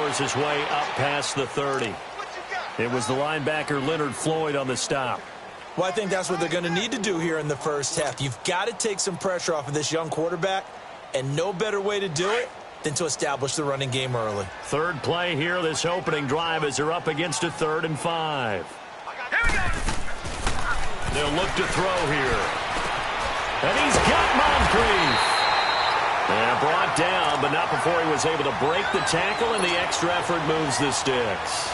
powers his way up past the 30. It was the linebacker Leonard Floyd on the stop. Well, I think that's what they're going to need to do here in the first half. You've got to take some pressure off of this young quarterback, and no better way to do it than to establish the running game early. Third play here, this opening drive, as they're up against a 3rd and 5. They'll look to throw here. And he's got Moncrief. And brought down, but not before he was able to break the tackle, and the extra effort moves the sticks.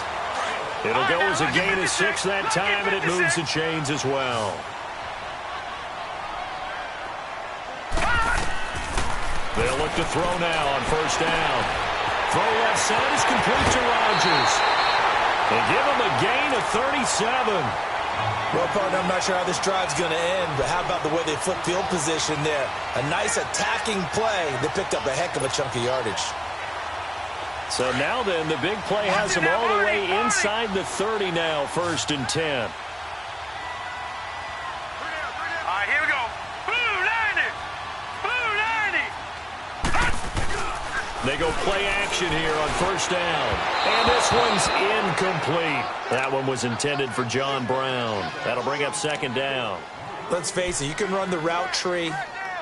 It'll go as a gain of 6 that time, and it moves the chains as well. They'll look to throw now on 1st down. Throw left side is complete to Rodgers. They give him a gain of 37. Well, partner, I'm not sure how this drive's going to end, but how about the way they flip field position there? A nice attacking play. They picked up a heck of a chunk of yardage. So now then, the big play has him all the way inside the 30 now, 1st and 10. All right, here we go. Blue 90. Blue 90. They go play action here on 1st down. And this one's incomplete. That one was intended for John Brown. That'll bring up 2nd down. Let's face it, you can run the route tree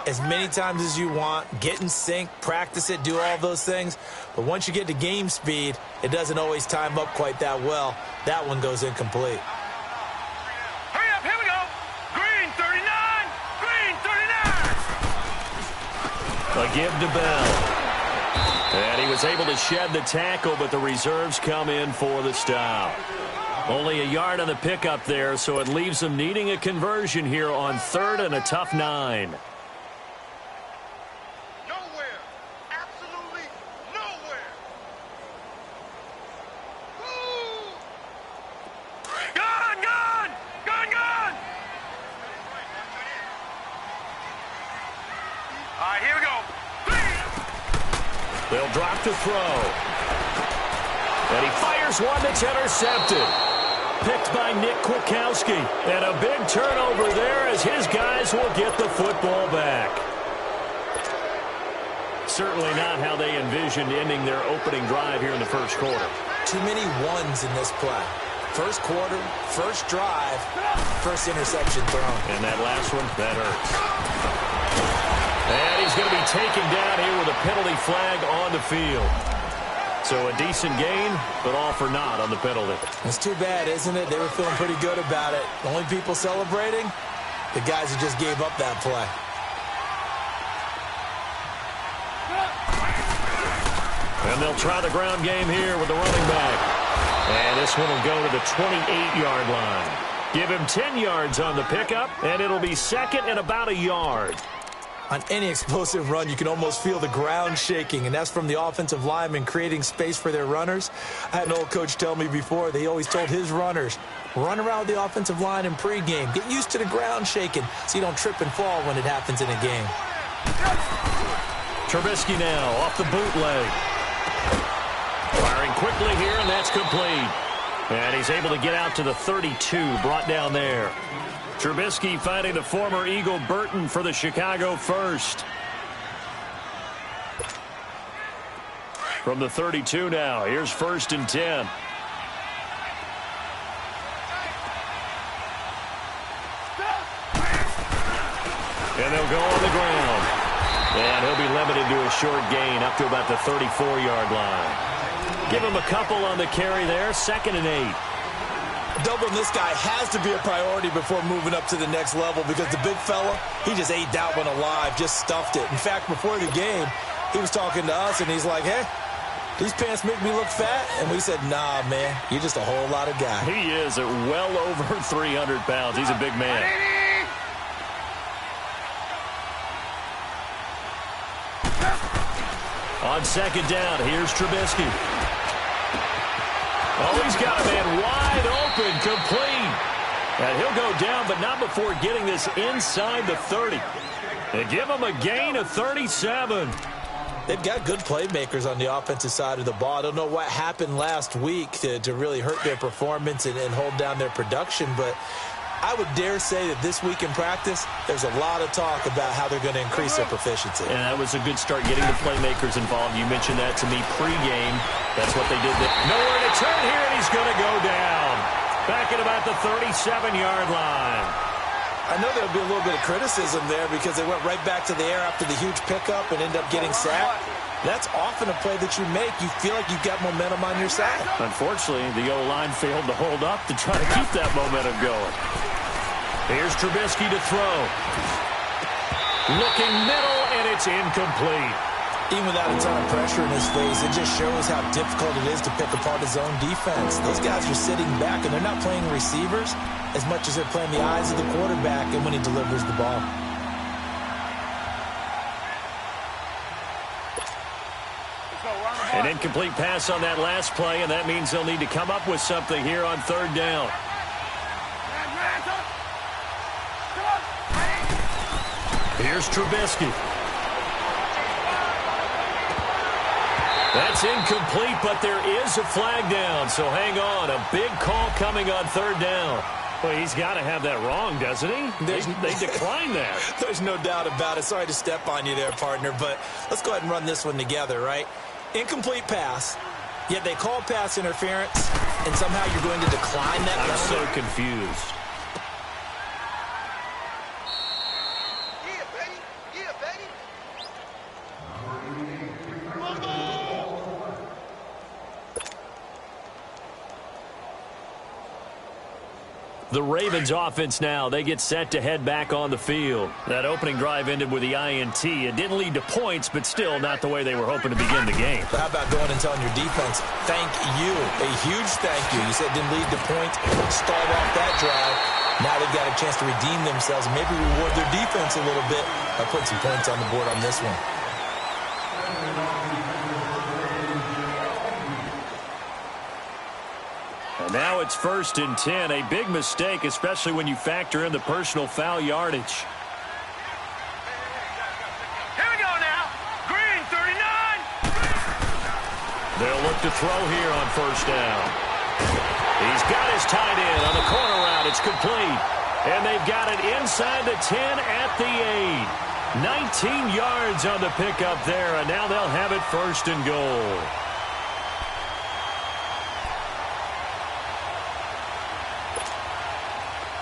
as many times as you want, get in sync, practice it, do all those things. But once you get to game speed, it doesn't always time up quite that well. That one goes incomplete. Hurry up, here we go. Green 39. Green 39. A give to Bell. And he was able to shed the tackle, but the reserves come in for the stop. Only a yard on the pickup there, so it leaves them needing a conversion here on 3rd and a tough 9. Nowhere. Absolutely nowhere. Ooh. Gone, gone. Gone, gone. All right, here we go. They'll drop to throw. And he fires one that's intercepted. Picked by Nick Kwiatkowski. And a big turnover there as his guys will get the football back. Certainly not how they envisioned ending their opening drive here in the 1st quarter. Too many ones in this play. 1st quarter, 1st drive, 1st interception thrown. And that last one, that hurts. And he's going to be taken down here with a penalty flag on the field. So a decent gain, but all for naught on the penalty. It's too bad, isn't it? They were feeling pretty good about it. The only people celebrating, the guys who just gave up that play. And they'll try the ground game here with the running back. And this one will go to the 28-yard line. Give him 10 yards on the pickup, and it'll be 2nd and about a yard. On any explosive run, you can almost feel the ground shaking, and that's from the offensive linemen creating space for their runners. I had an old coach tell me before, they always told his runners, run around the offensive line in pregame. Get used to the ground shaking so you don't trip and fall when it happens in a game. Trubisky now off the bootleg. Firing quickly here, and that's complete. And he's able to get out to the 32, brought down there. Trubisky finding the former Eagle Burton for the Chicago first. From the 32 now, here's 1st and 10. And they'll go on the ground. And he'll be limited to a short gain up to about the 34-yard line. Give him a couple on the carry there, 2nd and 8. Doubling this guy has to be a priority before moving up to the next level because the big fella, he just ate that one alive, just stuffed it. In fact, before the game, he was talking to us, and he's like, hey, these pants make me look fat? And we said, nah, man, you're just a whole lot of guy. He is at well over 300 pounds. He's a big man. On 2nd down, here's Trubisky. Oh, he's got a man wide open, complete. And he'll go down, but not before getting this inside the 30. They give him a gain of 37. They've got good playmakers on the offensive side of the ball. I don't know what happened last week to really hurt their performance and hold down their production, but I would dare say that this week in practice, there's a lot of talk about how they're going to increase their proficiency. And that was a good start getting the playmakers involved. You mentioned that to me pregame. That's what they did. Nowhere to turn here, and he's going to go down. Back at about the 37-yard line. I know there'll be a little bit of criticism there because they went right back to the air after the huge pickup and ended up getting sacked. That's often a play that you make. You feel like you've got momentum on your side. Unfortunately, the O-line failed to hold up to try to keep that momentum going. Here's Trubisky to throw. Looking middle, and it's incomplete. Even without a ton of pressure in his face, it just shows how difficult it is to pick apart his own defense. Those guys are sitting back, and they're not playing receivers as much as they're playing the eyes of the quarterback and when he delivers the ball. An incomplete pass on that last play, and that means they'll need to come up with something here on third down. Here's Trubisky. That's incomplete, but there is a flag down, so hang on. A big call coming on third down. Well, he's got to have that wrong, doesn't he? They declined that. There's no doubt about it. Sorry to step on you there, partner, but let's go ahead and run this one together, right? Incomplete pass, yet they call pass interference, and somehow you're going to decline that I'm penalty? so confused. Yeah, baby. Yeah, baby. The Ravens offense now, they get set to head back on the field. That opening drive ended with the INT. It didn't lead to points, but still not the way they were hoping to begin the game. But how about going and telling your defense, thank you, a huge thank you. You said it didn't lead to points, start off that drive. Now they've got a chance to redeem themselves, maybe reward their defense a little bit by putting some points on the board on this one. And now it's 1st and 10. A big mistake, especially when you factor in the personal foul yardage. Here we go now. Green, 39. They'll look to throw here on 1st down. He's got his tight end on the corner route. It's complete. And they've got it inside the 10 at the 8. 19 yards on the pickup there, and now they'll have it 1st and goal.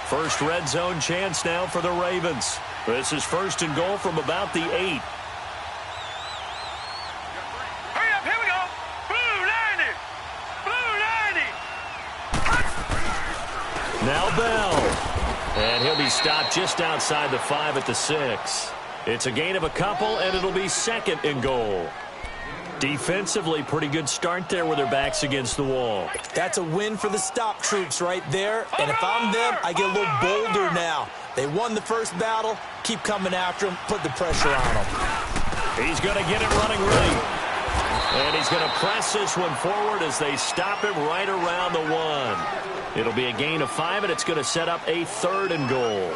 First red zone chance now for the Ravens. This is 1st and goal from about the 8. Hurry up, here we go. Blue 90. Blue 90. Now Bell. And he'll be stopped just outside the 5 at the 6. It's a gain of a couple, and it'll be 2nd and goal. Defensively, pretty good start there with their backs against the wall. That's a win for the stop troops right there. And if I'm them, I get a little bolder now. They won the first battle. Keep coming after them. Put the pressure on them. He's going to get it running right. And he's going to press this one forward as they stop him right around the 1. It'll be a gain of 5, and it's going to set up a 3rd and goal.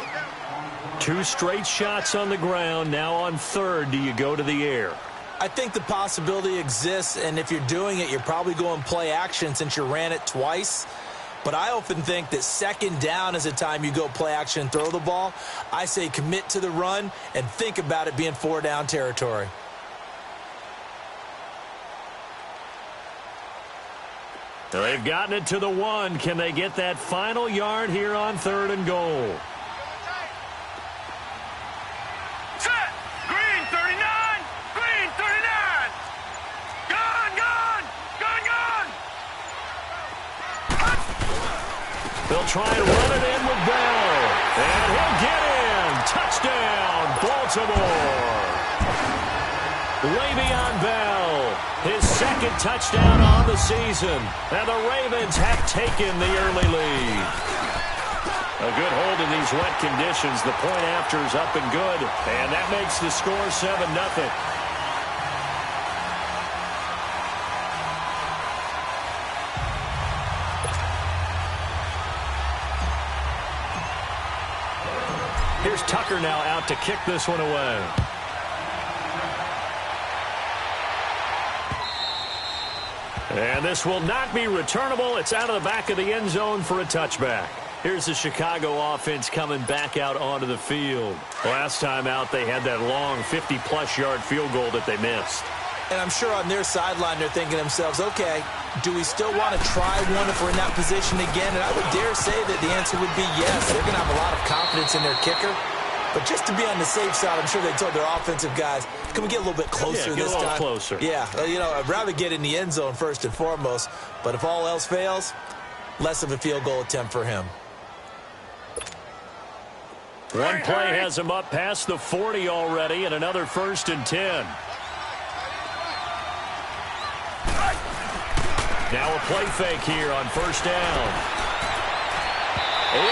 2 straight shots on the ground. Now on 3rd, do you go to the air? I think the possibility exists, and if you're doing it, you're probably going play action since you ran it twice. But I often think that 2nd down is a time you go play action and throw the ball. I say commit to the run and think about it being 4-down territory. They've gotten it to the 1. Can they get that final yard here on 3rd and goal? Set. Green, 39. Green, 39. Gone, gone. Gone, gone. They'll try and run it in with Bell. And he'll get in. Touchdown, Baltimore. Le'Veon Bell, his 2nd touchdown on the season. And the Ravens have taken the early lead. A good hold in these wet conditions. The point after is up and good. And that makes the score 7-0. Here's Tucker now out to kick this one away. And this will not be returnable. It's out of the back of the end zone for a touchback. Here's the Chicago offense coming back out onto the field. Last time out, they had that long 50-plus yard field goal that they missed. And I'm sure on their sideline they're thinking to themselves, okay, do we still want to try one if we're in that position again? And I would dare say that the answer would be yes. They're going to have a lot of confidence in their kicker. But just to be on the safe side, I'm sure they told their offensive guys, can we get a little bit closer this time? Get a little closer. Yeah, I'd rather get in the end zone first and foremost. But if all else fails, less of a field goal attempt for him. One play has him up past the 40 already, and another 1st and 10. Now a play fake here on 1st down.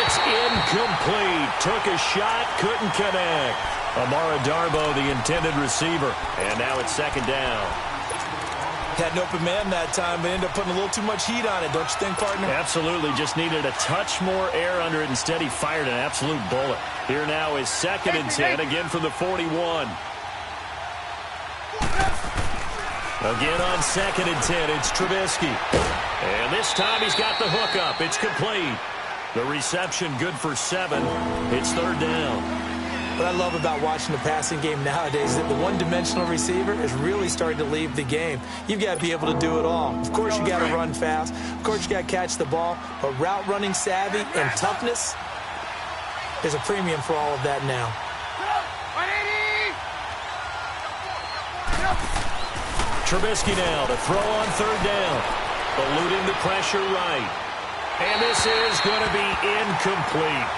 It's incomplete. Took a shot, couldn't connect. Amara Darbo, the intended receiver. And now it's 2nd down. Had an open man that time, but ended up putting a little too much heat on it, don't you think, partner? Absolutely. Just needed a touch more air under it. Instead, he fired an absolute bullet. Here now is 2nd and 10, again from the 41. Again on 2nd and 10, it's Trubisky. And this time he's got the hook up. It's complete. The reception good for 7. It's 3rd down. What I love about watching the passing game nowadays is that the one-dimensional receiver is really starting to leave the game. You've got to be able to do it all. Of course, you got to run fast. Of course, you got to catch the ball. But route running savvy and toughness, there's a premium for all of that now. Trubisky now to throw on 3rd down. Eluding the pressure right. And this is going to be incomplete.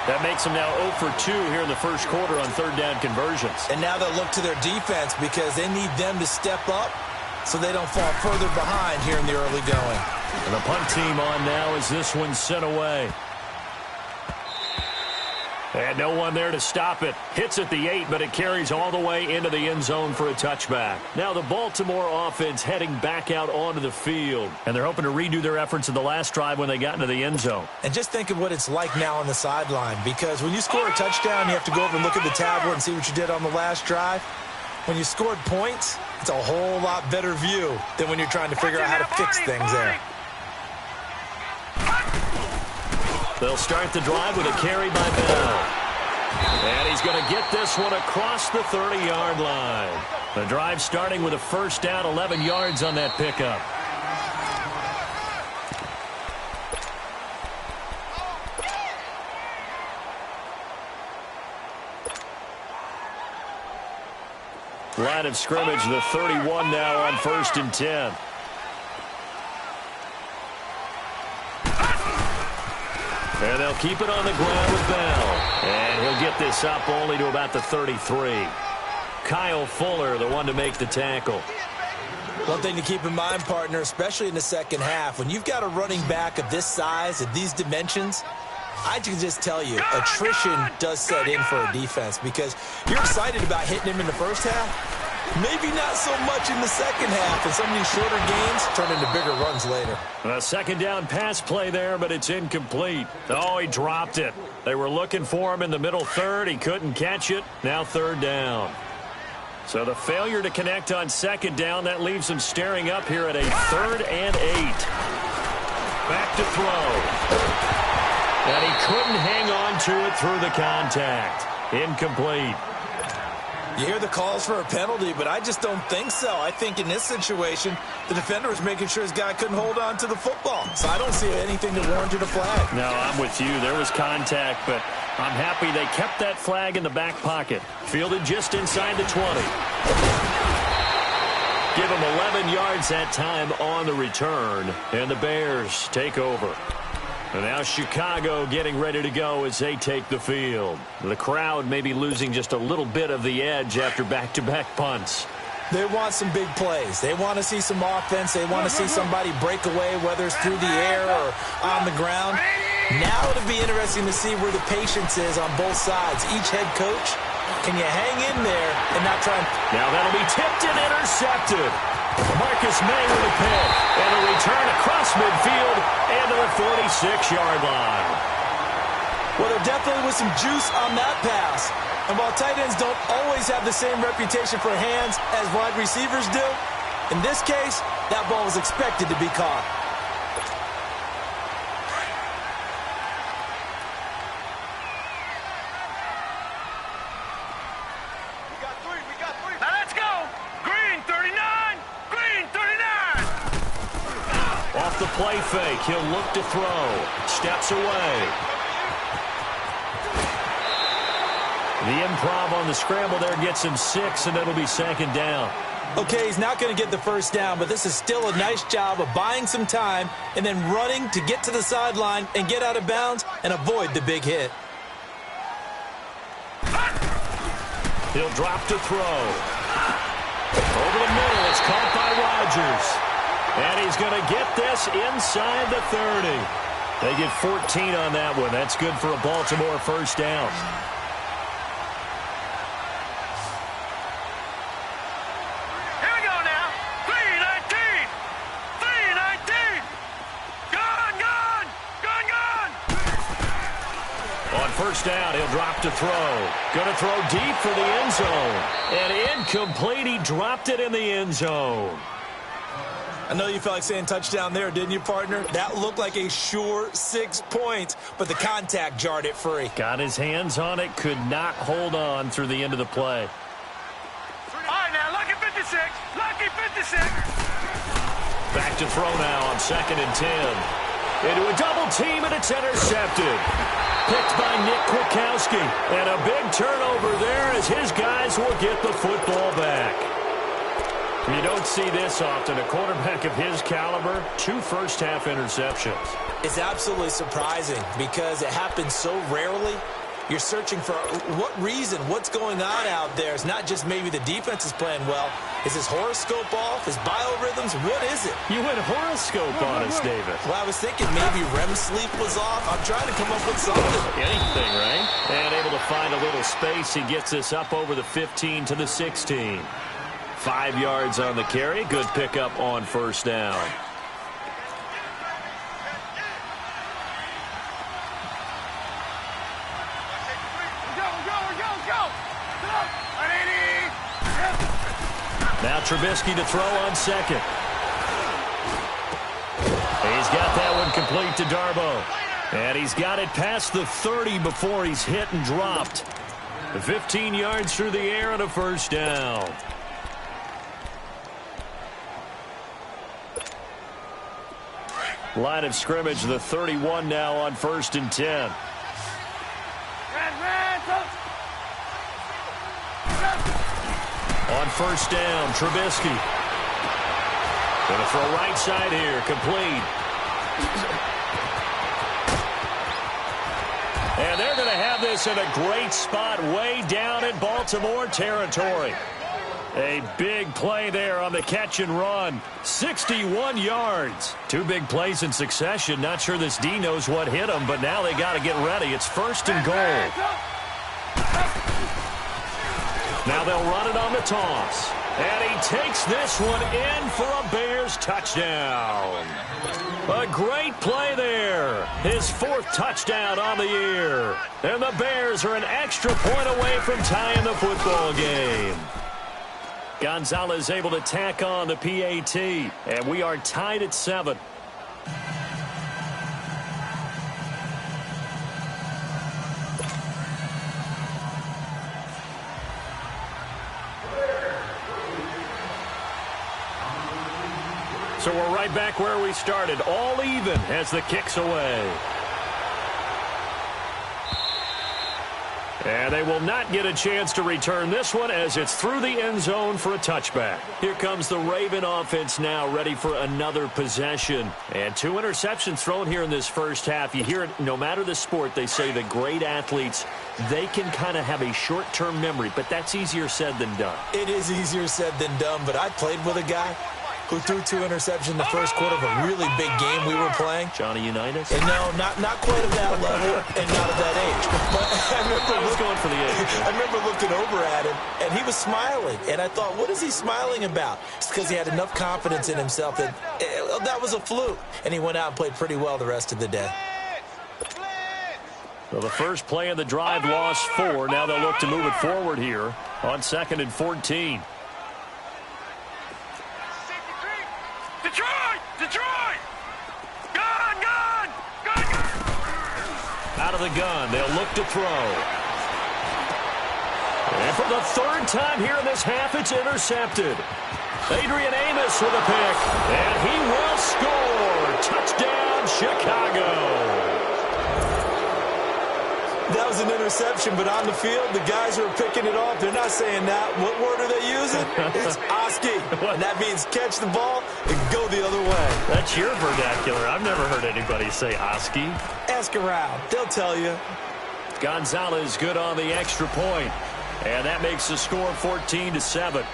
That makes them now 0 for 2 here in the 1st quarter on 3rd down conversions. And now they'll look to their defense because they need them to step up so they don't fall further behind here in the early going. And the punt team on now as this one's sent away. And no one there to stop it. Hits at the 8, but it carries all the way into the end zone for a touchback. Now the Baltimore offense heading back out onto the field. And they're hoping to redo their efforts in the last drive when they got into the end zone. And just think of what it's like now on the sideline. Because when you score a touchdown, you have to go over and look at the tablet and see what you did on the last drive. When you scored points, it's a whole lot better view than when you're trying to figure out how to fix things there. They'll start the drive with a carry by Bell. And he's going to get this one across the 30-yard line. The drive starting with a 1st down, 11 yards on that pickup. Line of scrimmage, the 31 now on 1st and 10. And they'll keep it on the ground with Bell. And he'll get this up only to about the 33. Kyle Fuller, the one to make the tackle. One thing to keep in mind, partner, especially in the second half, when you've got a running back of this size, of these dimensions, I can just tell you, attrition does set in for a defense because you're excited about hitting him in the first half. Maybe not so much in the second half, and some of these shorter gains turn into bigger runs later. A 2nd down pass play there, but it's incomplete. Oh, he dropped it. They were looking for him in the middle 3rd. He couldn't catch it. Now 3rd down. So the failure to connect on 2nd down, that leaves him staring up here at a 3rd and 8. Back to throw. And he couldn't hang on to it through the contact. Incomplete. You hear the calls for a penalty, but I just don't think so. I think in this situation, the defender was making sure his guy couldn't hold on to the football. So I don't see anything that warranted a flag. No, I'm with you. There was contact, but I'm happy they kept that flag in the back pocket. Fielded just inside the 20. Give him 11 yards that time on the return, and the Bears take over. And now Chicago getting ready to go as they take the field. The crowd may be losing just a little bit of the edge after back-to-back punts. They want some big plays. They want to see some offense. They want to see somebody break away, whether it's through the air or on the ground. Now it'll be interesting to see where the patience is on both sides. Each head coach, can you hang in there and not try and... Now that'll be tipped and intercepted. Marcus May with a pick. And a return across midfield and to the 46-yard line. Well, there definitely was some juice on that pass. And while tight ends don't always have the same reputation for hands as wide receivers do, in this case, that ball was expected to be caught. the play fake. He'll look to throw. Steps away. The improv on the scramble there gets him 6, and it'll be second down. Okay, he's not going to get the first down, but this is still a nice job of buying some time and then running to get to the sideline and get out of bounds and avoid the big hit. He'll drop to throw. Over the middle, it's caught by Rodgers. And he's going to get this inside the 30. They get 14 on that one. That's good for a Baltimore first down. Here we go now. 3-19. 3-19. Gone, gone. Gone, gone. On first down, he'll drop to throw. Going to throw deep for the end zone. And incomplete. He dropped it in the end zone. I know you felt like saying touchdown there, didn't you, partner? That looked like a sure 6 points, but the contact jarred it free. Got his hands on it, could not hold on through the end of the play. All right, now, lucky 56. Lucky 56. Back to throw now on 2nd and 10. Into a double team, and it's intercepted. Picked by Nick Kwiatkowski. And a big turnover there as his guys will get the football back. You don't see this often. A quarterback of his caliber, 2 first-half interceptions. It's absolutely surprising because it happens so rarely. You're searching for what reason, what's going on out there. It's not just maybe the defense is playing well. Is his horoscope off? His biorhythms? What is it? You went horoscope on us, David. Well, I was thinking maybe REM sleep was off. I'm trying to come up with something. Anything, right? And able to find a little space. He gets this up over the 15 to the 16. 5 yards on the carry. Good pickup on first down. Now Trubisky to throw on 2nd. He's got that one complete to Darboh. And he's got it past the 30 before he's hit and dropped. 15 yards through the air and a first down. Line of scrimmage, the 31 now on 1st and 10. On first down, Trubisky. Going to throw right side here, complete. And they're going to have this in a great spot way down in Baltimore territory. A big play there on the catch and run. 61 yards. 2 big plays in succession. Not sure this D knows what hit him, but now they got to get ready. It's 1st and goal. Now they'll run it on the toss. And he takes this one in for a Bears touchdown. A great play there. His 4th touchdown on the year. And the Bears are an extra point away from tying the football game. Gonzalez able to tack on the PAT, and we are tied at 7. So we're right back where we started, all even as the kick's away. And they will not get a chance to return this one as it's through the end zone for a touchback. Here comes the Raven offense now, ready for another possession. And 2 interceptions thrown here in this first half. You hear it, no matter the sport, they say the great athletes, they can kind of have a short-term memory, but that's easier said than done. It is easier said than done, but I played with a guy who threw 2 interceptions in the first quarter of a really big game we were playing. Johnny Unitas? And no, not quite at that level and not at that age. But I was going for the age. I remember looking over at him, and he was smiling. And I thought, what is he smiling about? It's because he had enough confidence in himself that that was a fluke. And he went out and played pretty well the rest of the day. Well, the first play of the drive lost 4. Now they'll look to move it forward here on 2nd and 14. Detroit! Gone, gone! Gone, gone! Out of the gun, they'll look to throw. And for the 3rd time here in this half, it's intercepted. Adrian Amos with a pick, and he will score. was an interception, but on the field, the guys who are picking it off, they're not saying that. What word are they using? It's Oski. And that means catch the ball and go the other way. That's your vernacular. I've never heard anybody say Oski. Ask around. They'll tell you. Gonzalez good on the extra point. And that makes the score 14-7.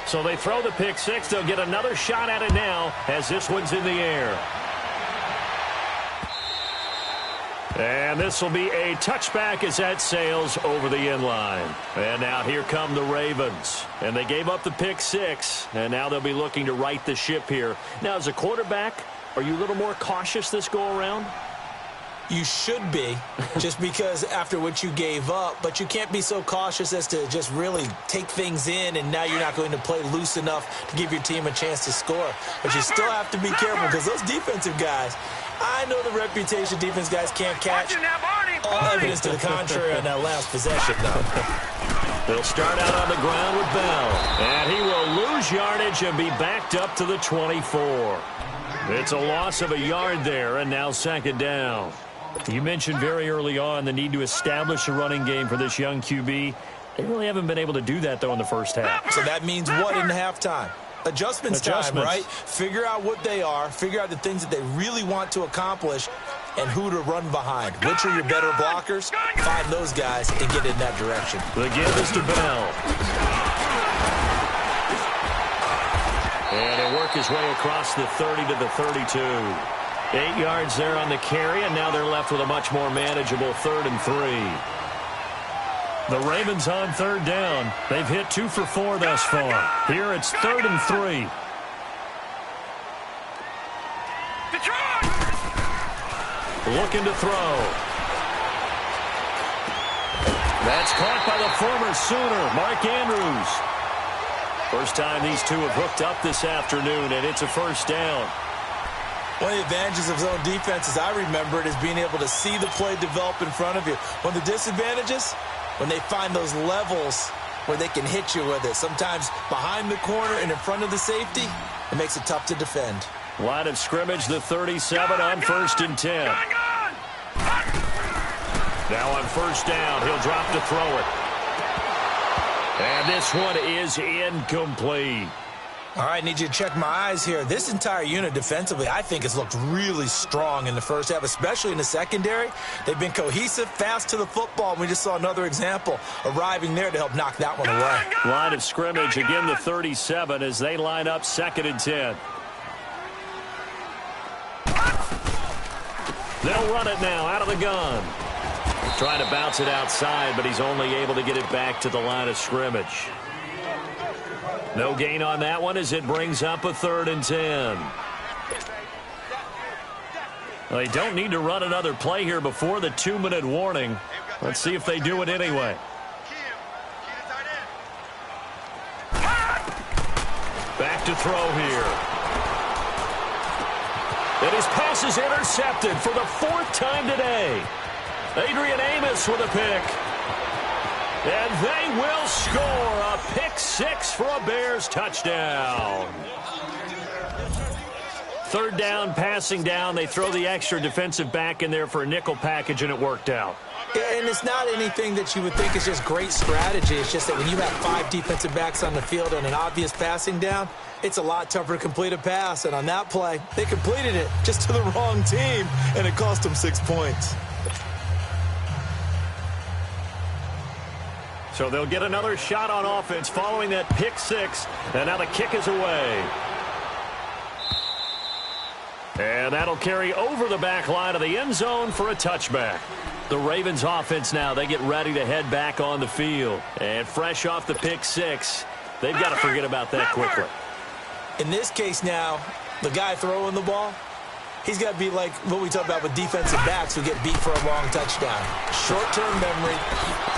So they throw the pick six. They'll get another shot at it now as this one's in the air. And this will be a touchback as that sails over the end line. And now here come the Ravens. And they gave up the pick six. And now they'll be looking to right the ship here. Now, as a quarterback, are you a little more cautious this go-around? You should be, just because after what you gave up. But you can't be so cautious as to just really take things in, and now you're not going to play loose enough to give your team a chance to score. But you still have to be careful because those defensive guys, I know the reputation defense guys can't catch. All evidence to the contrary on that last possession, though. They'll start out on the ground with Bell. And he will lose yardage and be backed up to the 24. It's a loss of a yard there, and now second down. You mentioned very early on the need to establish a running game for this young QB. They really haven't been able to do that, though, in the first half. So that means what in halftime? Adjustments time, right? Figure out what they are, figure out the things that they really want to accomplish, and who to run behind. Which are your better blockers? Find those guys and get in that direction. The give is to Bell. And he'll work his way across the 30 to the 32. 8 yards there on the carry, and now they're left with a much more manageable 3rd and 3. The Ravens on third down. They've hit 2 for 4 thus far. Here it's 3rd and 3. Looking to throw. That's caught by the former Sooner, Mark Andrews. First time these two have hooked up this afternoon, and it's a first down. One of the advantages of zone defense, as I remember it, is being able to see the play develop in front of you. One of the disadvantages, when they find those levels where they can hit you with it. Sometimes behind the corner and in front of the safety, it makes it tough to defend. Line of scrimmage, the 37 on 1st and 10. Now on first down, he'll drop to throw it. And this one is incomplete. All right, need you to check my eyes here. This entire unit defensively, I think, has looked really strong in the first half, especially in the secondary. They've been cohesive, fast to the football, and we just saw another example arriving there to help knock that one away. Line of scrimmage, again the 37 as they line up 2nd and 10. They'll run it now out of the gun. Trying to bounce it outside, but he's only able to get it back to the line of scrimmage. No gain on that one as it brings up a 3rd and 10. Well, they don't need to run another play here before the 2-minute warning. Let's see if they do it anyway. Back to throw here. And his pass is intercepted for the 4th time today. Adrian Amos with a pick. And they will score a pick 6 for a Bears touchdown. 3rd down, passing down. They throw the extra defensive back in there for a nickel package, and it worked out. And it's not anything that you would think is just great strategy. It's just that when you have 5 defensive backs on the field and an obvious passing down, it's a lot tougher to complete a pass. And on that play, they completed it just to the wrong team, and it cost them 6 points. So they'll get another shot on offense following that pick 6, and now the kick is away. And that'll carry over the back line of the end zone for a touchback. The Ravens offense now, they get ready to head back on the field. And fresh off the pick 6, they've got to forget about that quickly. In this case now, the guy throwing the ball, he's got to be like what we talk about with defensive backs who get beat for a long touchdown. Short-term memory.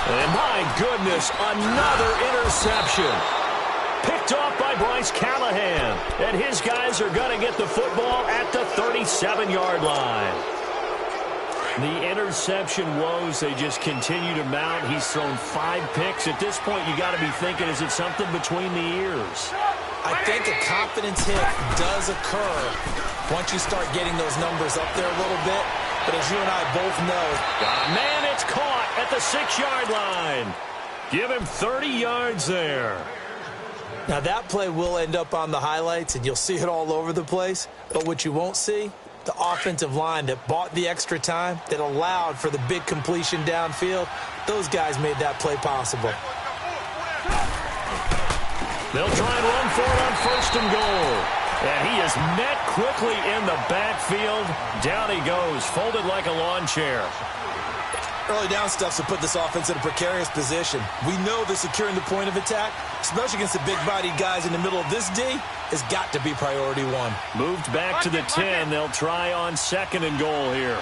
And my goodness, another interception. Picked off by Bryce Callahan. And his guys are going to get the football at the 37-yard line. The interception woes, they just continue to mount. He's thrown 5 picks. At this point, you got to be thinking, is it something between the ears? I think a confidence hit does occur once you start getting those numbers up there a little bit. But as you and I both know, man, it's caught at the 6-yard line. Give him 30 yards there. now that play will end up on the highlights, and you'll see it all over the place. But what you won't see, the offensive line that bought the extra time, that allowed for the big completion downfield, those guys made that play possible. They'll try and run for it on 1st and goal. And he is met quickly in the backfield. Down he goes, folded like a lawn chair. Early down stuff to put this offense in a precarious position. We know that securing the point of attack, especially against the big-bodied guys in the middle of this D, has got to be priority one. Moved back to the 10. They'll try on 2nd and goal here.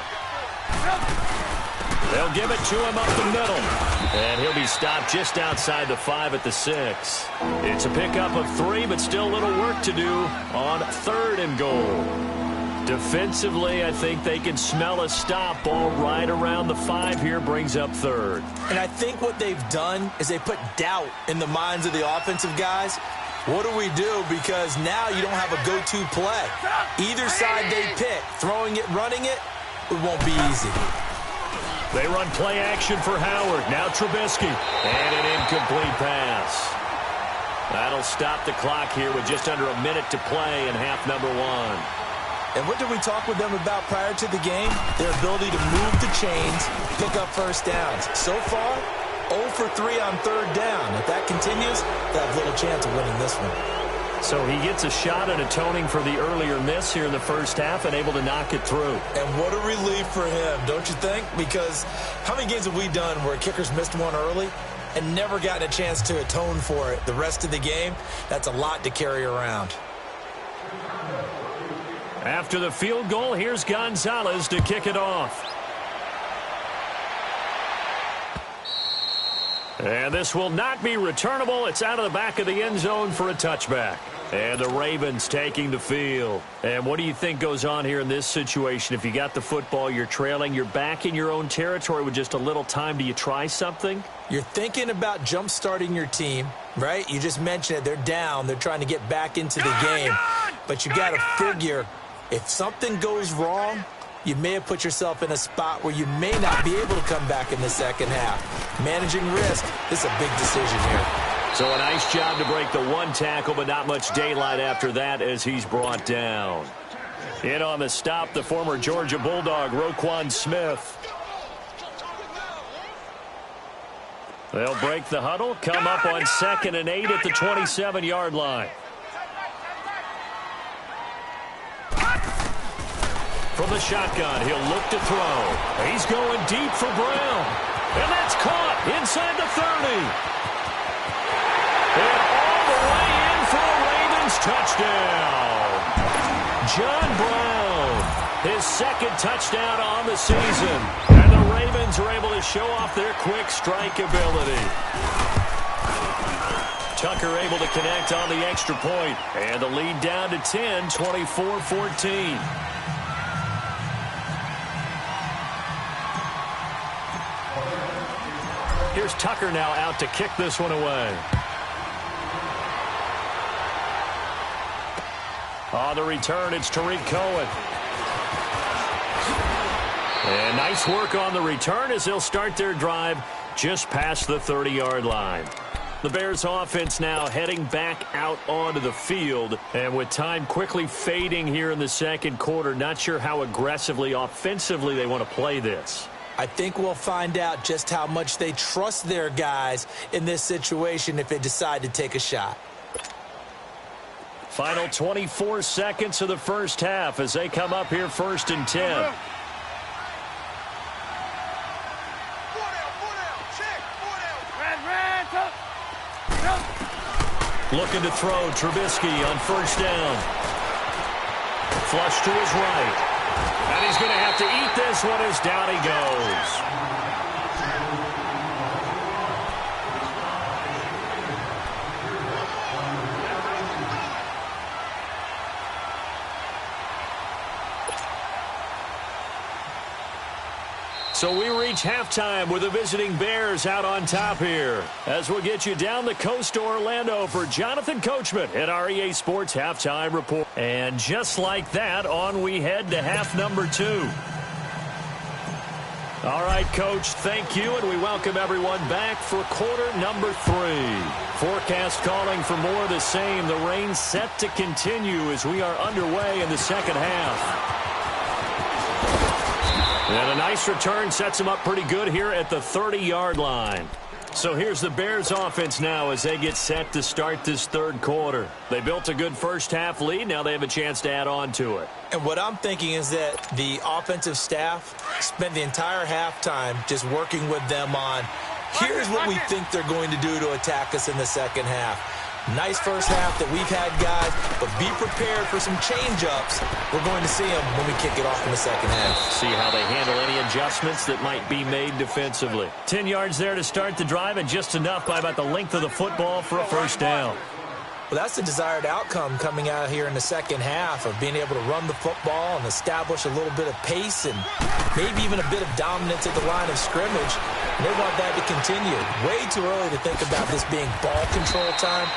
They'll give it to him up the middle. And he'll be stopped just outside the 5 at the 6. It's a pickup of 3, but still a little work to do on 3rd and goal. Defensively, I think they can smell a stop. Ball right around the 5 here, brings up 3rd. And I think what they've done is they put doubt in the minds of the offensive guys. What do we do? Because now you don't have a go-to play. Either side they pick, throwing it, running it, it won't be easy. They run play action for Howard. Now Trubisky. And an incomplete pass. That'll stop the clock here with just under a minute to play in half number 1. And what did we talk with them about prior to the game? Their ability to move the chains, pick up first downs. So far, 0 for 3 on 3rd down. If that continues, they'll have little chance of winning this one. So he gets a shot at atoning for the earlier miss here in the first half and able to knock it through. And what a relief for him, don't you think? Because how many games have we done where kickers missed one early and never gotten a chance to atone for it the rest of the game? That's a lot to carry around. After the field goal, here's Gonzalez to kick it off. And this will not be returnable. It's out of the back of the end zone for a touchback. And the Ravens taking the field. And what do you think goes on here in this situation? If you got the football, you're trailing, you're back in your own territory with just a little time. Do you try something? You're thinking about jump-starting your team, right? You just mentioned it. They're down. They're trying to get back into the game. But you got to figure if something goes wrong, you may have put yourself in a spot where you may not be able to come back in the second half. Managing risk, this is a big decision here. So a nice job to break the 1 tackle, but not much daylight after that as he's brought down. In on the stop, the former Georgia Bulldog, Roquan Smith. They'll break the huddle, come up on 2nd and 8 at the 27-yard line. From the shotgun, he'll look to throw. He's going deep for Brown. And that's caught inside the 30. And all the way in for a Ravens touchdown. John Brown, his 2nd touchdown on the season. And the Ravens are able to show off their quick strike ability. Tucker able to connect on the extra point. And the lead down to 10, 24-14. Here's Tucker now out to kick this one away. On the return, it's Tariq Cohen. And nice work on the return as they'll start their drive just past the 30-yard line. The Bears offense now heading back out onto the field. And with time quickly fading here in the second quarter, not sure how aggressively, offensively they want to play this. I think we'll find out just how much they trust their guys in this situation if they decide to take a shot. Final 24 seconds of the first half as they come up here 1st and 10. Looking to throw, Trubisky on 1st down. Flush to his right. And he's going to have to eat this one as down he goes. So we reach halftime with the visiting Bears out on top here. As we'll get you down the coast to Orlando for Jonathan Coachman at our EA Sports Halftime Report. And just like that, on we head to half number 2. All right, Coach, thank you, and we welcome everyone back for quarter number 3. Forecast calling for more of the same. The rain set to continue as we are underway in the second half. And a nice return sets them up pretty good here at the 30-yard line. So here's the Bears offense now as they get set to start this third quarter. They built a good first-half lead. Now they have a chance to add on to it. And what I'm thinking is that the offensive staff spent the entire halftime just working with them on, here's what we think they're going to do to attack us in the second half. Nice first half that we've had, guys, but be prepared for some change-ups. We're going to see them when we kick it off in the second half. See how they handle any adjustments that might be made defensively. 10 yards there to start the drive, and just enough by about the length of the football for a first down. Well, that's the desired outcome coming out here in the second half of being able to run the football and establish a little bit of pace and maybe even a bit of dominance at the line of scrimmage. And they want that to continue. Way too early to think about this being ball control time.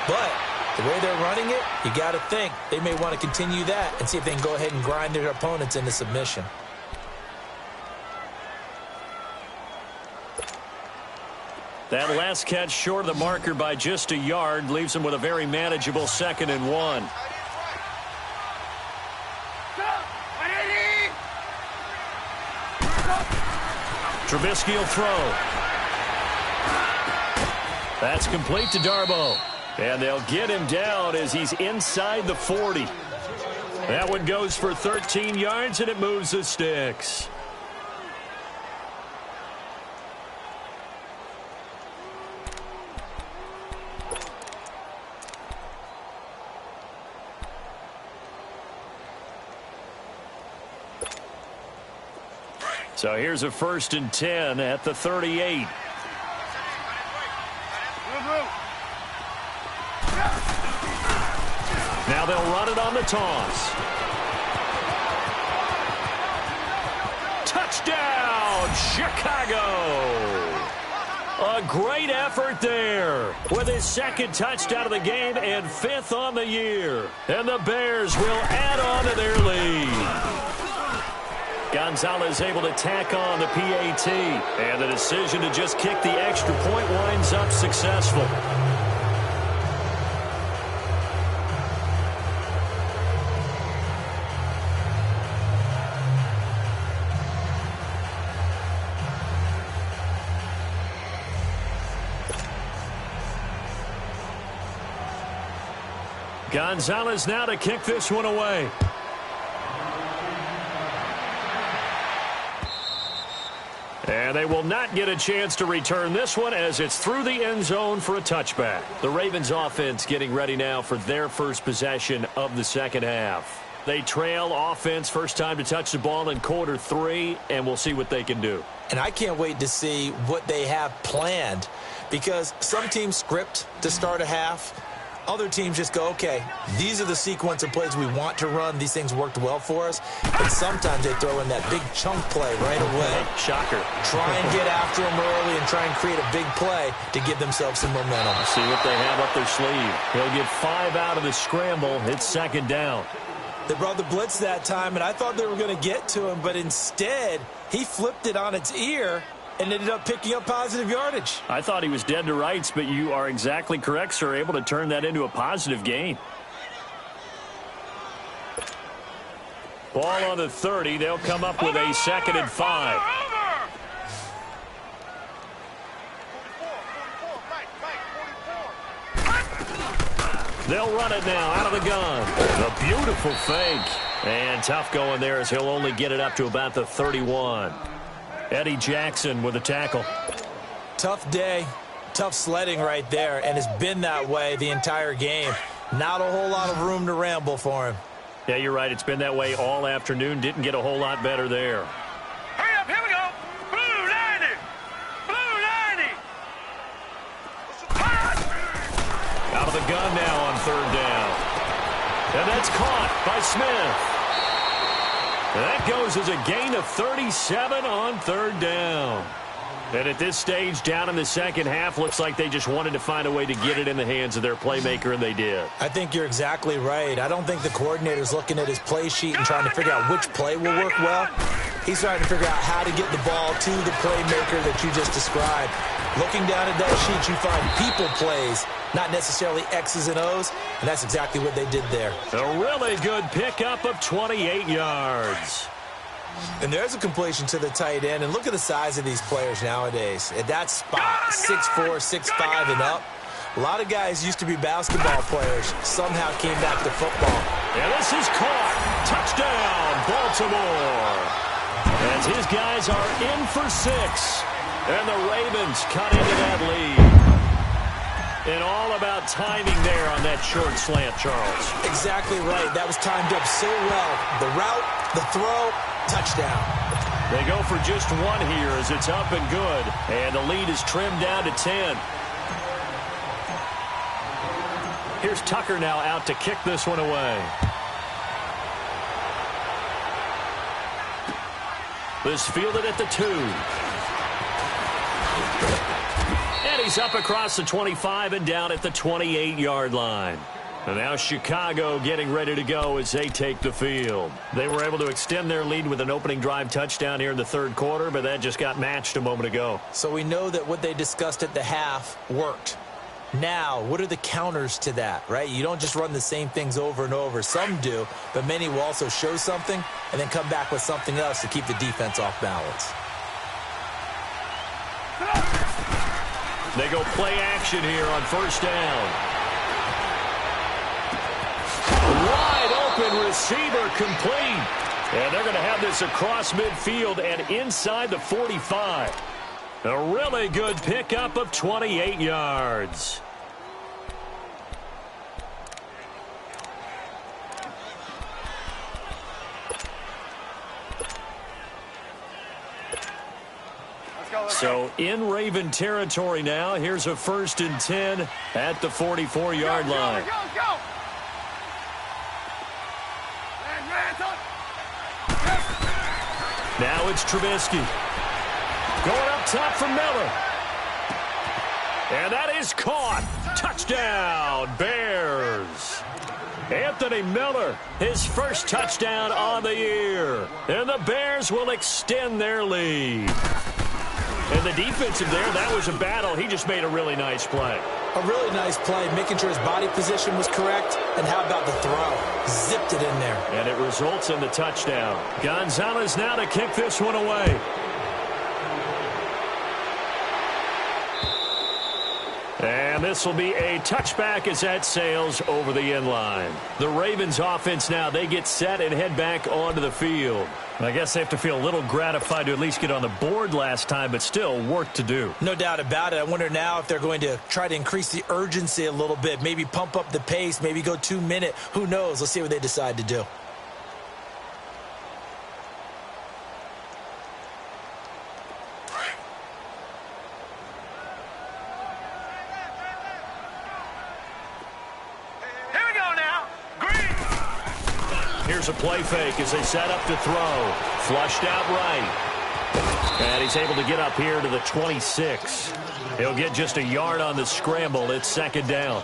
But the way they're running it, you got to think they may want to continue that and see if they can go ahead and grind their opponents into submission. That last catch short of the marker by just a yard leaves them with a very manageable 2nd and 1. Trubisky will throw. That's complete to Darboh. And they'll get him down as he's inside the 40. That one goes for 13 yards, and it moves the sticks. So here's a 1st and 10 at the 38. Now they'll run it on the toss. Touchdown, Chicago! A great effort there with his 2nd touchdown of the game and 5th on the year. And the Bears will add on to their lead. Gonzalez able to tack on the PAT. And the decision to just kick the extra point winds up successful. Gonzalez now to kick this one away. And they will not get a chance to return this one as it's through the end zone for a touchback. The Ravens offense getting ready now for their first possession of the second half. They trail offense, first time to touch the ball in quarter 3, and we'll see what they can do. And I can't wait to see what they have planned, because some teams script to start a half. Other teams just go, okay, these are the sequence of plays we want to run. These things worked well for us. But sometimes they throw in that big chunk play right away. Shocker. Try and get after them early and try and create a big play to give themselves some momentum. See what they have up their sleeve. They'll get 5 out of the scramble. It's 2nd down. They brought the blitz that time, and I thought they were going to get to him. But instead, he flipped it on its ear and ended up picking up positive yardage. I thought he was dead to rights, but you are exactly correct, sir. Able to turn that into a positive gain. Ball on the 30. They'll come up with a 2nd and 5. They'll run it now out of the gun. A beautiful fake. And tough going there as he'll only get it up to about the 31. Eddie Jackson with a tackle. Tough day, tough sledding right there, and it's been that way the entire game. Not a whole lot of room to ramble for him. Yeah, you're right. It's been that way all afternoon. Didn't get a whole lot better there. Hurry up, here we go. Blue 90. Blue 90. Out of the gun now on 3rd down. And that's caught by Smith. That goes as a gain of 37 on 3rd down. And at this stage, down in the second half, looks like they just wanted to find a way to get it in the hands of their playmaker, and they did. I think you're exactly right. I don't think the coordinator's looking at his play sheet and trying to figure out which play will work well. He's trying to figure out how to get the ball to the playmaker that you just described. Looking down at that sheet, you find people plays, not necessarily X's and O's, and that's exactly what they did there. A really good pickup of 28 yards. And there's a completion to the tight end, and look at the size of these players nowadays. At that spot, 6'4", 6'5", and up. A lot of guys used to be basketball players, somehow came back to football. And this is caught. Touchdown, Baltimore. As his guys are in for 6. And the Ravens cut into that lead. And all about timing there on that short slant, Charles. Exactly right. That was timed up so well. The route, the throw, touchdown. They go for just 1 here as it's up and good. And the lead is trimmed down to 10. Here's Tucker now out to kick this one away. This fielded at the 2. And he's up across the 25 and down at the 28-yard line. And now Chicago getting ready to go as they take the field. They were able to extend their lead with an opening drive touchdown here in the third quarter, but that just got matched a moment ago. So we know that what they discussed at the half worked. Now, what are the counters to that, right? You don't just run the same things over and over. Some do, but many will also show something and then come back with something else to keep the defense off balance. They go play action here on first down. Wide open receiver complete. And they're going to have this across midfield and inside the 45. A really good pickup of 28 yards. So in Raven territory now. Here's a 1st and 10 at the 44-yard line. Go. Now it's Trubisky. Going up top for Miller. And that is caught. Touchdown, Bears. Anthony Miller, his first touchdown on the year. And the Bears will extend their lead. And the defensive there, that was a battle. He just made a really nice play. A really nice play, making sure his body position was correct. And how about the throw? Zipped it in there. And it results in the touchdown. Gonzalez now to kick this one away. And this will be a touchback as that sails over the end line. The Ravens offense now, they get set and head back onto the field. I guess they have to feel a little gratified to at least get on the board last time, but still work to do. No doubt about it. I wonder now if they're going to try to increase the urgency a little bit, maybe pump up the pace, maybe go 2-minute. Who knows? Let's see what they decide to do. Here's a play fake as they set up to throw. Flushed out right. And he's able to get up here to the 26. He'll get just a yard on the scramble. It's 2nd down.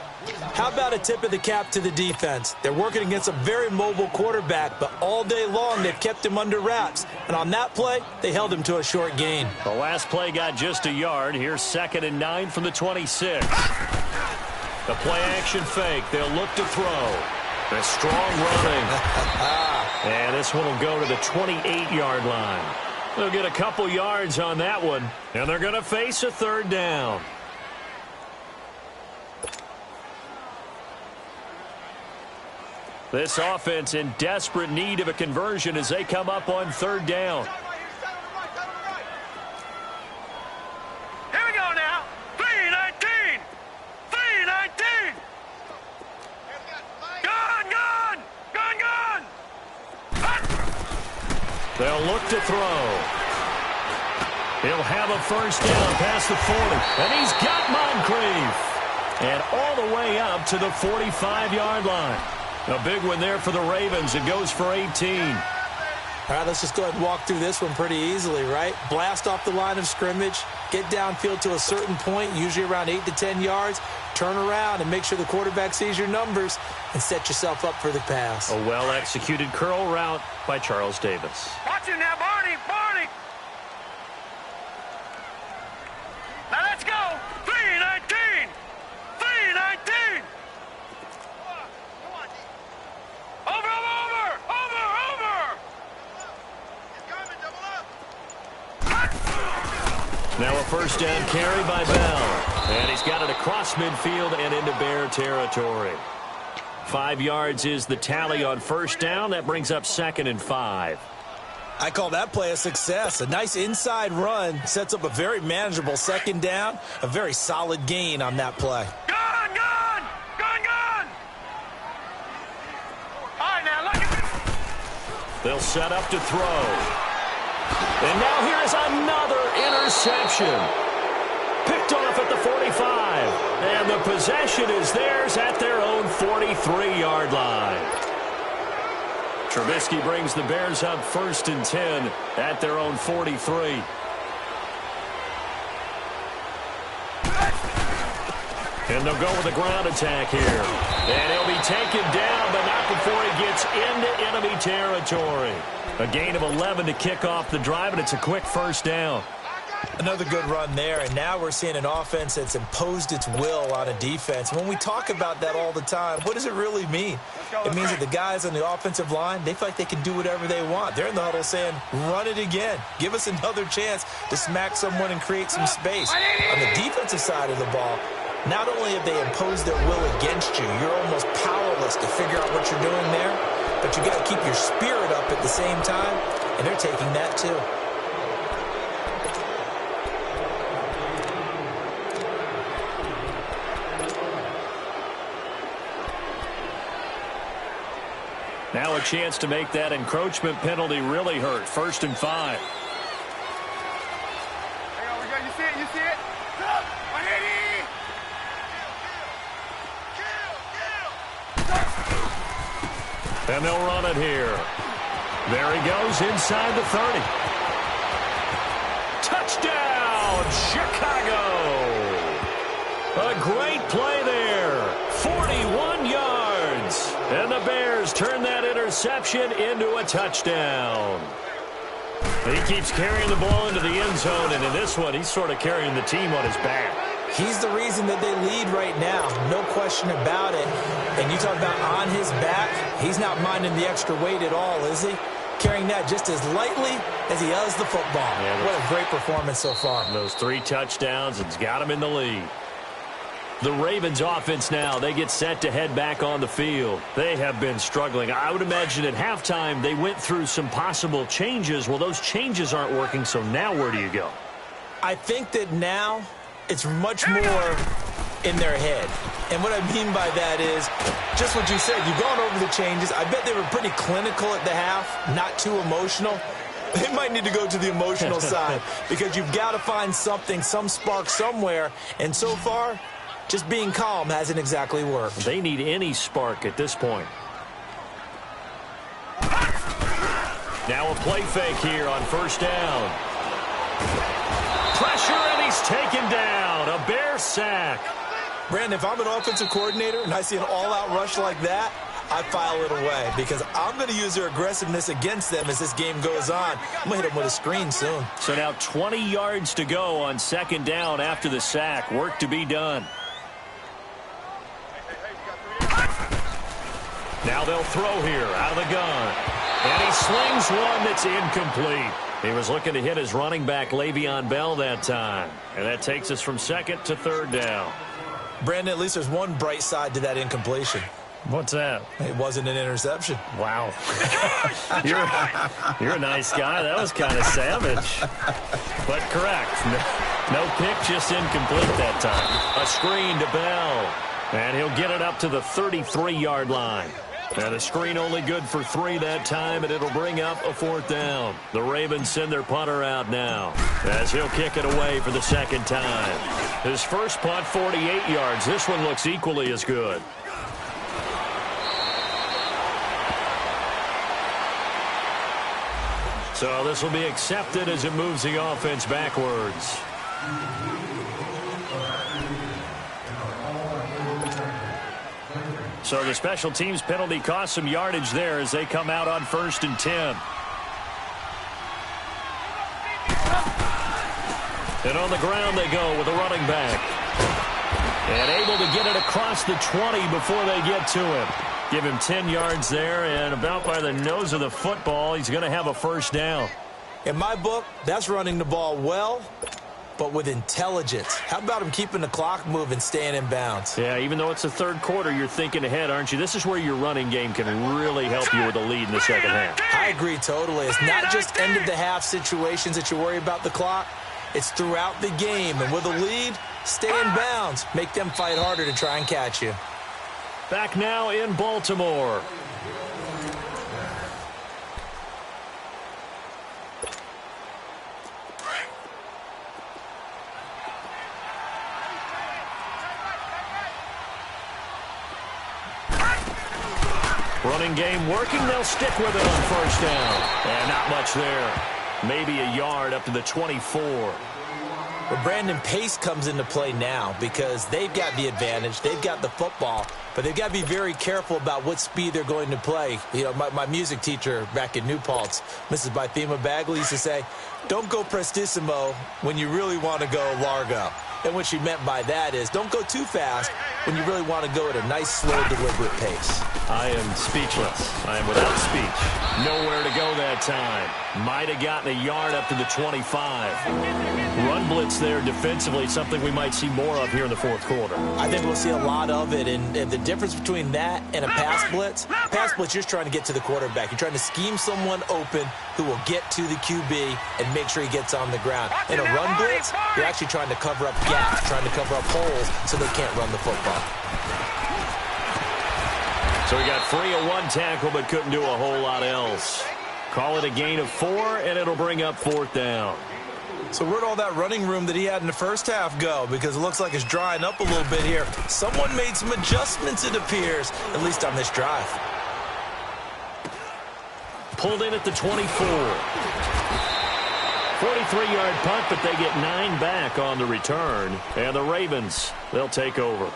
How about a tip of the cap to the defense? They're working against a very mobile quarterback, but all day long they've kept him under wraps. And on that play, they held him to a short gain. The last play got just a yard. Here's 2nd and 9 from the 26. The play action fake. They'll look to throw. A strong running. And this one will go to the 28-yard line. They'll get a couple yards on that one. And they're going to face a 3rd down. This offense in desperate need of a conversion as they come up on 3rd down. Here we go now. 3-19. 3-19. Gone. They'll look to throw. He'll have a 1st down past the 40. And he's got Moncrief. And all the way up to the 45-yard line. A big one there for the Ravens. It goes for 18. All right, let's just go ahead and walk through this one pretty easily, right? Blast off the line of scrimmage, get downfield to a certain point, usually around 8 to 10 yards, turn around and make sure the quarterback sees your numbers and set yourself up for the pass. A well-executed curl route by Charles Davis. Watch it now, Barney. Now a first down carry by Bell. And he's got it across midfield and into Bear territory. 5 yards is the tally on first down. That brings up 2nd and 5. I call that play a success. A nice inside run sets up a very manageable 2nd down. A very solid gain on that play. Gun, gun! Gun, gun! All right, now, look at They'll set up to throw. And now here's another interception. Picked off at the 45. And the possession is theirs at their own 43-yard line. Trubisky brings the Bears up 1st and 10 at their own 43. And they'll go with a ground attack here. And he'll be taken down, but not before he gets into enemy territory. A gain of 11 to kick off the drive, and it's a quick first down. Another good run there, and now we're seeing an offense that's imposed its will on a defense. When we talk about that all the time, what does it really mean? It means that the guys on the offensive line, they feel like they can do whatever they want. They're in the huddle saying, run it again. Give us another chance to smack someone and create some space. On the defensive side of the ball, not only have they imposed their will against you, you're almost powerless to figure out what you're doing there, but you got to keep your spirit up at the same time, and they're taking that too. Now a chance to make that encroachment penalty really hurt. 1st and 5. Hang on, we got, you see it? You see it? Stop! 180! And they'll run it here. There he goes inside the 30. Touchdown, Chicago! A great play there. 41 yards. And the Bears turn that interception into a touchdown. He keeps carrying the ball into the end zone, and in this one, he's sort of carrying the team on his back. He's the reason that they lead right now. No question about it. And you talk about on his back, he's not minding the extra weight at all, is he? Carrying that just as lightly as he does the football. Yeah, what a great performance so far. Those 3 touchdowns, it's got him in the lead. The Ravens offense now, they get set to head back on the field. They have been struggling. I would imagine at halftime they went through some possible changes. Well, those changes aren't working, so now where do you go? I think that now it's much more in their head. And what I mean by that is just what you said. You've gone over the changes. I bet they were pretty clinical at the half, not too emotional. They might need to go to the emotional side because you've got to find something, some spark somewhere. And so far, just being calm hasn't exactly worked. They need any spark at this point. Now a play fake here on first down. Pressure, and he's taken down. A Bear sack. Brandon, if I'm an offensive coordinator and I see an all-out rush like that, I file it away because I'm going to use their aggressiveness against them as this game goes on. I'm going to hit them with a screen soon. So now 20 yards to go on second down after the sack. Work to be done. Now they'll throw here out of the gun. And he slings one that's incomplete. He was looking to hit his running back, Le'Veon Bell, that time. And that takes us from 2nd to 3rd down. Brandon, at least there's one bright side to that incompletion. What's that? It wasn't an interception. Wow. You're a nice guy. That was kind of savage. But correct. No pick, just incomplete that time. A screen to Bell. And he'll get it up to the 33-yard line. And a screen only good for 3 that time, and it'll bring up a 4th down. The Ravens send their punter out now as he'll kick it away for the 2nd time. His first punt, 48 yards. This one looks equally as good. So this will be accepted as it moves the offense backwards. So the special teams penalty cost some yardage there as they come out on 1st and 10. And on the ground they go with a running back. And able to get it across the 20 before they get to him. Give him 10 yards there, and about by the nose of the football, he's going to have a 1st down. In my book, that's running the ball well but with intelligence. How about him keeping the clock moving, staying in bounds? Yeah, even though it's the third quarter, you're thinking ahead, aren't you? This is where your running game can really help you with a lead in the second half. I agree totally. It's not just end-of-the-half situations that you worry about the clock. It's throughout the game. And with a lead, stay in bounds. Make them fight harder to try and catch you. Back now in Baltimore. Running game working. They'll stick with it on first down. And not much there. Maybe a yard up to the 24. Well, Brandon, pace comes into play now because they've got the advantage. They've got the football, but they've got to be very careful about what speed they're going to play. You know, my music teacher back in New Paltz, Mrs. Bythema Bagley, used to say, don't go prestissimo when you really want to go largo. And what she meant by that is don't go too fast when you really want to go at a nice, slow, deliberate pace. I am speechless. I am without speech. Nowhere to go that time. Might have gotten a yard up to the 25. Run blitz there defensively, something we might see more of here in the fourth quarter. I think we'll see a lot of it, and the difference between that and a pass blitz, you're just trying to get to the quarterback. You're trying to scheme someone open who will get to the QB and make sure he gets on the ground. In a run blitz, you're actually trying to cover up gaps, trying to cover up holes so they can't run the football. So he got free of one tackle but couldn't do a whole lot else. Call it a gain of 4, and it'll bring up fourth down. So where'd all that running room that he had in the first half go? Because it looks like it's drying up a little bit here. Someone made some adjustments, it appears, at least on this drive. Pulled in at the 24. 43-yard punt, but they get 9 back on the return. And the Ravens, they'll take over.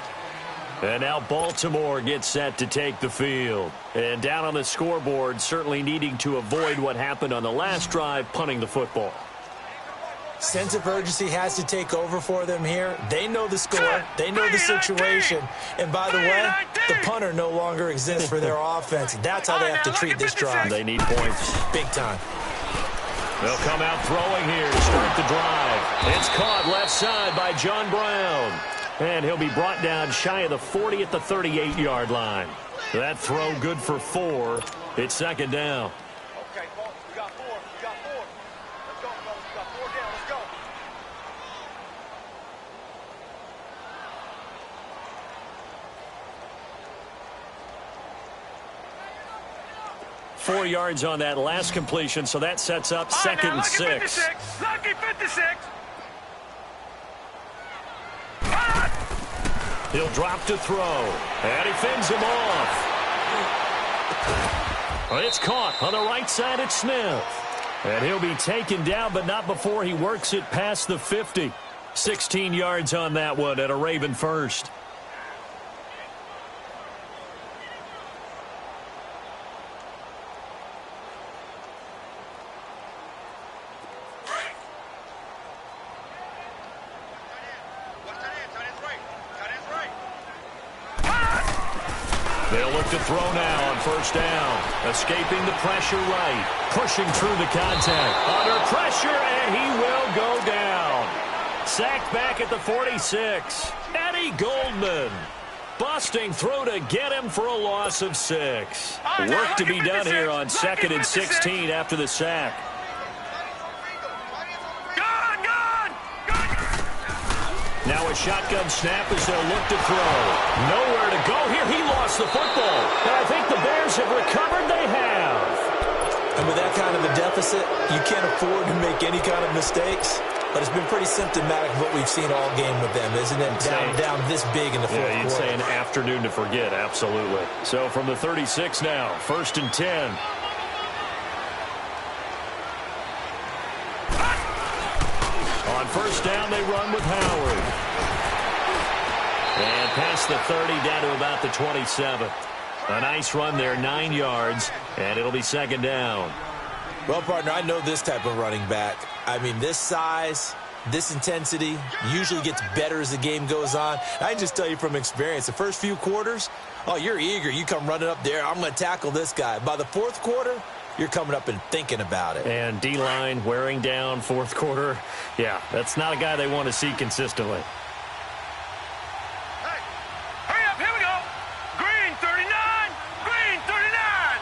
And now Baltimore gets set to take the field. And down on the scoreboard, certainly needing to avoid what happened on the last drive, punting the football. Sense of urgency has to take over for them here. They know the score. They know the situation. And by the way, the punter no longer exists for their offense. That's how they have to treat this drive. They need points. Big time. They'll come out throwing here to start the drive. It's caught left side by John Brown. And he'll be brought down shy of the 40 at the 38-yard line. That throw good for 4. It's second down. Okay, Paul, we got 4. We got 4. Let's go, fellas. We got 4 down. Let's go. 4 yards on that last completion, so that sets up second and 6. Lucky 56. He'll drop to throw, and he fends him off. It's caught on the right side at Smith. And he'll be taken down, but not before he works it past the 50. 16 yards on that one at a Raven first. They'll look to throw now on first down. Escaping the pressure right. Pushing through the contact. Under pressure, and he will go down. Sacked back at the 46. Eddie Goldman busting through to get him for a loss of 6. Work to be done here on 2nd and 16 after the sack. Now a shotgun snap as they'll look to throw. Nowhere to go here. He lost the football. And I think the Bears have recovered. They have. And with that kind of a deficit, you can't afford to make any kind of mistakes. But it's been pretty symptomatic of what we've seen all game with them, isn't it? Down this big in the fourth quarter. Yeah, you'd say an afternoon to forget. Absolutely. So from the 36 now, 1st and 10. On first down, they run with Howard. And past the 30, down to about the 27. A nice run there, 9 yards, and it'll be second down. Well, partner, I know this type of running back. I mean, this size, this intensity usually gets better as the game goes on. I can just tell you from experience, the first few quarters, oh, you're eager. You come running up there, I'm going to tackle this guy. By the fourth quarter, you're coming up and thinking about it. And D-line wearing down fourth quarter. Yeah, that's not a guy they want to see consistently. Hey, hurry up, here we go. Green 39, green 39.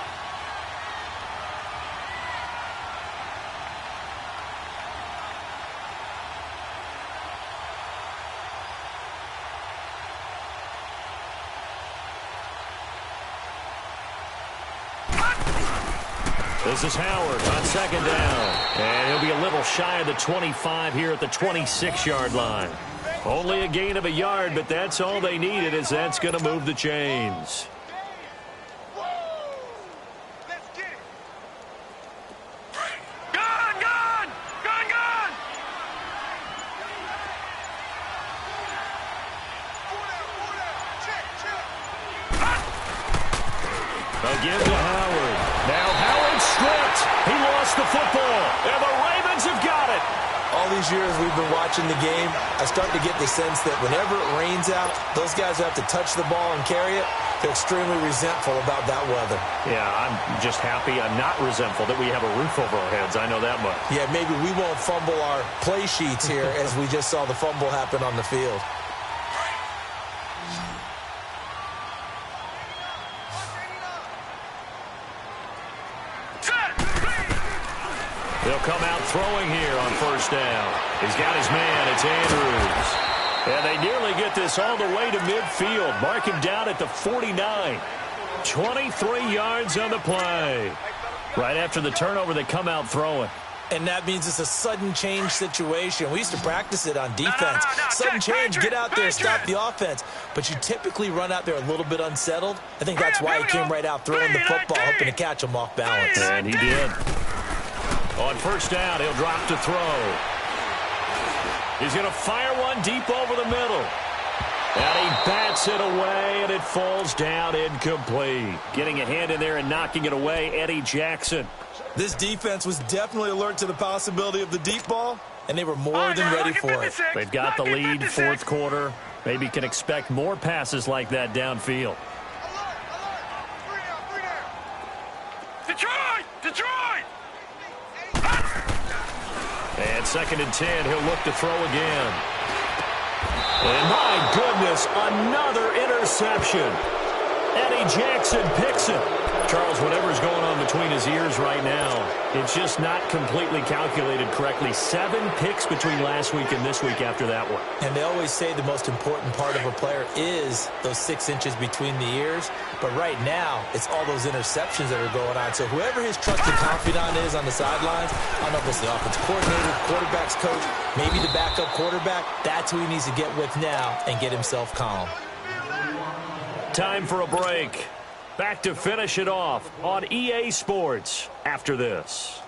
This is Howard on second down. And he'll be a little shy of the 25 here at the 26-yard line. Only a gain of a yard, but that's all they needed, as that's going to move the chains. Let's get it. Gun, gun, gun, gun. Again to Howard. Now Howard stripped. He lost the football, and the Ravens have got it. All these years we've been watching the game, I start to get the sense that whenever it rains out, those guys who have to touch the ball and carry it, they're extremely resentful about that weather. Yeah, I'm just happy. I'm not resentful that we have a roof over our heads. I know that much. Yeah, maybe we won't fumble our play sheets here as we just saw the fumble happen on the field. He'll come out throwing here on first down. He's got his man. It's Andrews. And they nearly get this all the way to midfield. Mark him down at the 49. 23 yards on the play. Right after the turnover, they come out throwing. And that means it's a sudden change situation. We used to practice it on defense. Sudden change, get out there, stop the offense. But you typically run out there a little bit unsettled. I think that's why he came right out throwing the football, hoping to catch him off balance. And he did. On first down, he'll drop to throw. He's going to fire one deep over the middle. And he bats it away, and it falls down incomplete. Getting a hand in there and knocking it away, Eddie Jackson. This defense was definitely alert to the possibility of the deep ball, and they were more than ready for it. They've got the lead, fourth quarter. Maybe can expect more passes like that downfield. Detroit! Detroit! And second and 10, he'll look to throw again. And my goodness, another interception. Eddie Jackson picks it. Charles, whatever's going on between his ears right now, it's just not completely calculated correctly. 7 picks between last week and this week after that one. And they always say the most important part of a player is those 6 inches between the ears. But right now, it's all those interceptions that are going on. So whoever his trusted confidant is on the sidelines, I don't know if it's the offensive coordinator, quarterback's coach, maybe the backup quarterback, that's who he needs to get with now and get himself calm. Time for a break. Back to finish it off on EA Sports after this.